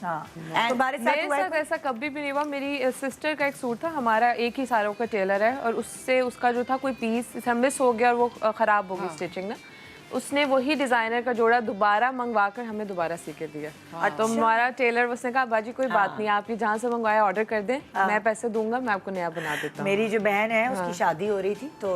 तुम्हारे साथ ऐसा कभी भी नहीं हुआ। मेरी सिस्टर का एक सूट था, हमारा एक ही सारों का टेलर है, और उससे उसका जो था कोई पीस मिस हो गया और वो खराब हो गई स्टिचिंग ना, उसने वही डिजाइनर का जोड़ा दोबारा मंगवा कर हमें दोबारा सी के दिया। तो हमारा टेलर उसने कहा बाजी कोई बात नहीं, आप ये जहाँ से मंगवाया ऑर्डर कर दें, मैं पैसे दूंगा, मैं आपको नया बना देता हूँ। मेरी जो बहन है उसकी शादी हो रही थी, तो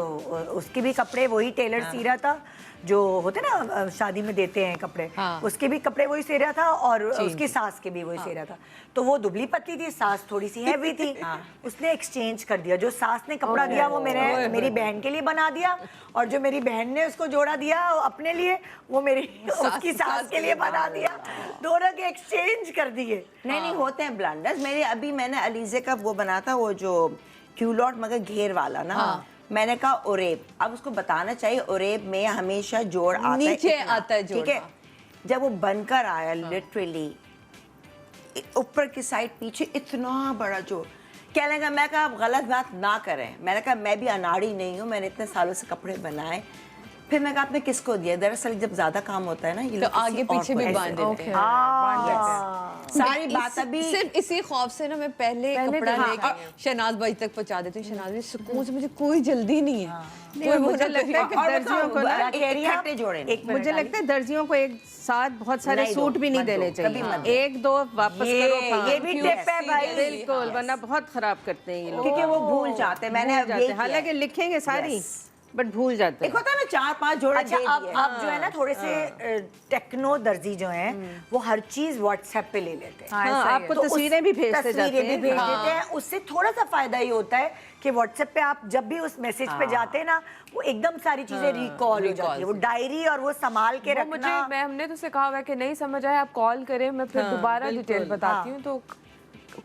उसके भी कपड़े वही टेलर सी रहा था, जो होते ना शादी में देते हैं कपड़े, उसके भी कपड़े वही सी रहा था, और उसकी सास के भी वही सी रहा था। तो वो दुबली पतली थी, सास थोड़ी सी हैवी थी। उसने एक्सचेंज कर दिया, जो सास ने कपड़ा दिया वो मेरी बहन के लिए बना दिया, और जो मेरी बहन ने उसको जोड़ा दिया अपने लिए, वो मेरी उसकी सास के लिए बना दिया। दोनों के एक्सचेंज कर दिए। नहीं होते हैं ब्लंडर्स। मैंने अलीजे का वो बना था, वो जो क्यूलॉट मगर घेर वाला ना, मैंने कहा ओरेब। अब उसको बताना चाहिए ओरेब में हमेशा जोड़ आता है, नीचे आता है जोड़, ठीक है। जब वो बनकर आया लिटरली ऊपर की साइड पीछे इतना बड़ा जोड़, क्या लगा, मैं कहा आप गलत बात ना करें। मैंने कहा मैं भी अनाड़ी नहीं हूँ, मैंने इतने सालों से कपड़े बनाए। फिर मैं कहा आपने किसको दिया? दरअसल जब ज्यादा काम होता है ना, ये तो आगे पीछे भी बांध देते हैं। सारी बात अभी सिर्फ इसी खौफ से ना मैं पहले कपड़ा लेके शहनाज भाई तक पहुंचा देती हूँ। शहनाज भाई सुकून से, मुझे कोई जल्दी नहीं है। मुझे लगता है कि दर्जियों को ना इकट्ठे जोड़े, मुझे लगता है दर्जियों को एक साथ बहुत सारे सूट भी नहीं देने चाहिए, एक दो वापस करो। ये भी टिप है भाई, बिल्कुल, वरना बहुत खराब करते हैं ये लोग, क्योंकि वो भूल जाते हैं। मैंने हालांकि लिखेंगे सारी बट भूल जाते हैं। एक होता है ना 4-5 जोड़े। अच्छा, अब जो है ना थोड़े से टेक्नो दर्जी जो हैं वो हर चीज व्हाट्सएप पे ले लेते हैं। आपको तस्वीरें भी भेजते देते हैं। उससे थोड़ा सा फायदा ये होता है कि व्हाट्सएप पे आप जब भी उस मैसेज पे जाते हैं ना, वो एकदम सारी चीजें रिकॉल हो जाती है। वो डायरी और वो संभाल के रखना। हमने तो सिखा हुआ है कि नहीं समझ आया आप कॉल करें, मैं फिर दोबारा डिटेल बताती हूँ। तो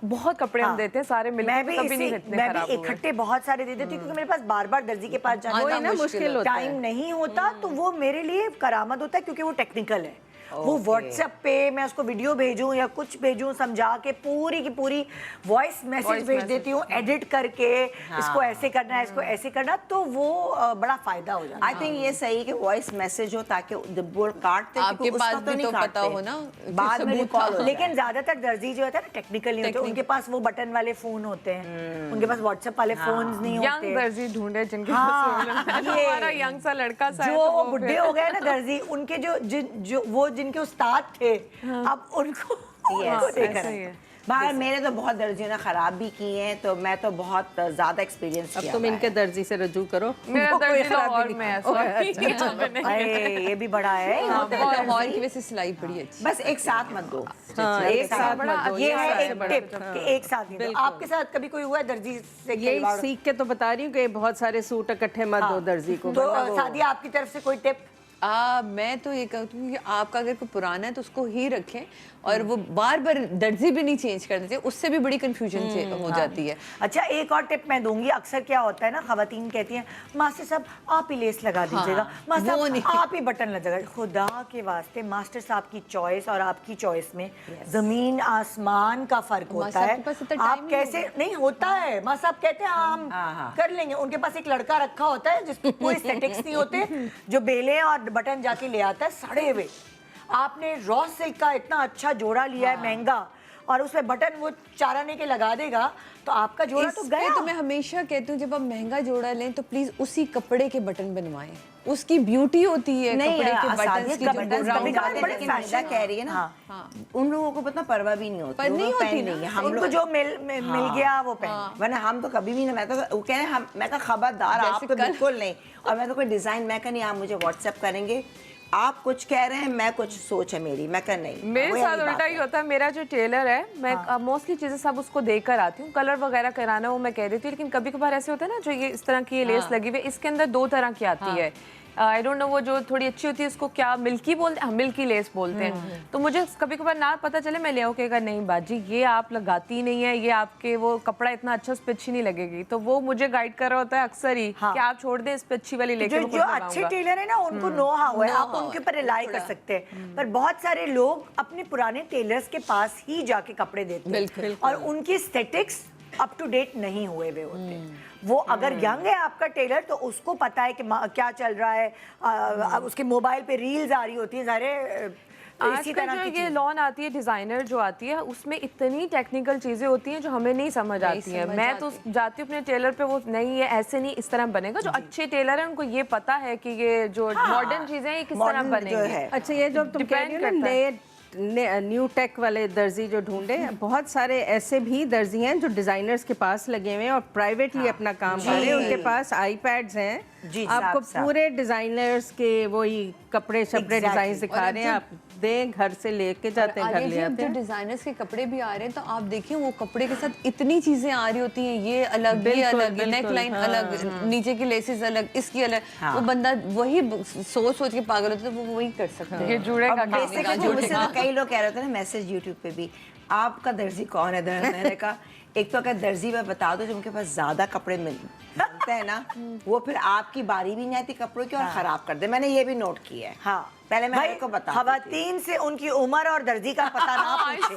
बहुत कपड़े हम देते हैं सारे मिलकर, मैं भी इकट्ठे बहुत सारे दे देती हूँ, क्योंकि मेरे पास बार बार दर्जी के पास जाना मुश्किल होता है, टाइम नहीं होता। तो वो मेरे लिए करामत होता है, क्योंकि वो टेक्निकल है। वो व्हाट्सएप पे मैं उसको वीडियो भेजूं या कुछ भेजूं, समझा के पूरी की पूरी वॉइस मैसेज भेज देती हूँ, एडिट करके इसको ऐसे करना है, इसको ऐसे करना, तो वो बड़ा फायदा हो जाता है। आई थिंक ये सही कि वॉइस मैसेज हो, ताकि बोर्ड काटते आपके पास भी तो पता हो ना बाद में कॉल हो। लेकिन ज्यादातर दर्जी जो होता है ना टेक्निकल नहीं होते, उनके पास वो बटन वाले फोन होते हैं, उनके पास व्हाट्सएप वाले फोन नहीं होते। यंग दर्जी ढूंढे जिनके पास हमारा यंग सा लड़का सा जो वो बुढ़े हो गए ना दर्जी, उनके जो वो जिनके उस्ताद थे, अब उनको देखा है। बाहर मेरे तो बहुत दर्जियों ने खराब भी किए हैं, तो मैं तो बहुत ज्यादा एक्सपीरियंस किया। अब तुम इनके दर्जी से रजू करो। मेरा दर्जी लाहौर में ये भी बड़ा है, लाहौर की वैसे सिलाई बड़ी अच्छी। बस एक साथ मत दो, एक साथ मत दो। ये है एक टिप कि एक साथ नहीं दो। आपके साथ कभी कोई हुआ है दर्जी से? यही सीख के तो बता रही हूँ कि बहुत सारे सूट इकट्ठे मत दो दर्जी को। तो सादिया आपकी तरफ से कोई टिप? मैं तो ये कहती हूँ कि आपका अगर कोई पुराना है तो उसको ही रखें, और वो बार बार दर्जी भी नहीं चेंज कर देते, उससे भी बड़ी कंफ्यूजन से हो जाती है। अच्छा, एक और टिप मैं दूंगी। अक्सर क्या होता है ना, खवातीन कहती हैं मास्टर साहब आप ही लेस लगा दीजिएगा, मास्टर साहब आप ही बटन लगाइए। खुदा के वास्ते मास्टर साहब की चॉइस और आपकी चॉइस में जमीन आसमान का फर्क होता है। आप कैसे नहीं होता है, मास्टर साहब कहते हैं हम कर लेंगे। उनके पास एक लड़का रखा होता है जिसको कोई सेटिंग्स नहीं होते, जो बेले और बटन जाके ले आता है सड़े हुए। आपने रॉ सिल्क का इतना अच्छा जोड़ा लिया है महंगा, और उसमें बटन वो 4 आने के लगा देगा, तो आपका जोड़ा तो गया। तो मैं हमेशा कहती हूँ जब आप महंगा जोड़ा लें तो प्लीज उसी कपड़े के बटन बनवाएं, उसकी ब्यूटी होती है कपड़े के बटन्स की। जो कह रही है ना, उन लोगों को पता परवाह भी नहीं होती, नहीं होती नहीं। हम लोग जो मिल गया वो पहन, वरना हम तो कभी भी नहीं। मैं तो वो कह रहे हैं, मैं कहा खबरदार आप तो बिल्कुल नहीं। और मैं तो कोई डिजाइन मैं कहा नहीं, आप मुझे व्हाट्सएप करेंगे, आप कुछ कह रहे हैं, मैं कुछ सोच है मेरी, मैं कह नहीं। मेरे साथ उल्टा ही होता है। मेरा जो टेलर है, मैं मोस्टली चीजें सब उसको देकर आती हूँ। कलर वगैरह कराना वो मैं कह देती हूँ, लेकिन कभी कभार ऐसे होता है ना, जो ये इस तरह की ये लेस लगी हुई है, इसके अंदर 2 तरह की आती है। आई डोंट नो वो जो थोड़ी अच्छी होती है उसको क्या मिल्की बोलते हैं, मिल्की लेस बोलते हैं। तो मुझे कभी कभार ना पता चले, मैं ले आऊँ कहेगा नहीं बाजी ये आप लगाती नहीं है, ये आपके वो कपड़ा इतना अच्छा इस पे अच्छी नहीं लगेगी। तो वो मुझे गाइड कर रहा होता है अक्सर ही कि आप छोड़ दें, इस पे अच्छी वाली लेके। जो अच्छे टेलर है ना, उनको नो हाउ है, आप उनके ऊपर रिलाई कर सकते हैं। पर बहुत सारे लोग अपने पुराने टेलर्स के पास ही जाके कपड़े देते हैं, और उनकी एस्थेटिक्स अप टू डेट नहीं हुए हुए होते। वो अगर यंग है आपका टेलर, तो उसको पता है कि क्या चल रहा है। अब उसके मोबाइल पे रील्स आ रही होती हैं, सारे तो इसी आजकल तरह जो की ये चीज़। लॉन आती है डिजाइनर जो आती है उसमें इतनी टेक्निकल चीजें होती हैं जो हमें नहीं समझ आती हैं। समझ मैं तो जाती हूँ अपने टेलर पे, वो नहीं ये ऐसे नहीं इस तरह बनेगा। जो अच्छे टेलर हैं उनको ये पता है कि ये जो मॉडर्न चीजें हैं ये किस तरह modern जो बनेंगी। है। अच्छा, ये जो तुम कह रही हो ना Depend करता है। नए न्यू टेक वाले दर्जी जो ढूंढे, बहुत सारे ऐसे भी दर्जी हैं जो डिजाइनर्स के पास लगे हुए हैं और प्राइवेटली अपना काम कर रहे हैं। उनके पास आईपैड्स हैं, जी, आपको साफ। पूरे डिजाइनर्स के वही कपड़े शपड़े Exactly. डिजाइन दिखा रहे हैं। आप दें घर से लेके जाते हैं, घर ले आते हैं। डिजाइनर्स के कपड़े भी आ रहे हैं तो आप देखिए वो कपड़े के साथ इतनी चीजें आ रही होती हैं, ये अलग, ये बिल्कुल, अलग, बिल्कुल, नेक लाइन हाँ, अलग, नीचे की लेसेस अलग, इसकी अलग। वो बंदा वही सोच सोच के पागल होता है, वो वही कर सकते हैं। ये जुड़ेगा अब बेसिकली तो मुझसे तो कई लोग कह रहे थे ना मैसेज यूट्यूब पे भी, आपका दर्जी कौन है? मैंने कहा एक तो अगर दर्जी में बता दो जो उनके पास ज्यादा कपड़े मिलते हैं ना, वो फिर आपकी बारी भी नहीं आती कपड़ों की और खराब कर दे। मैंने ये भी नोट किया है। हाँ, पहले मैं भाई, आपको बता खवातीन से उनकी उम्र और दर्जी का पता ना पूछे।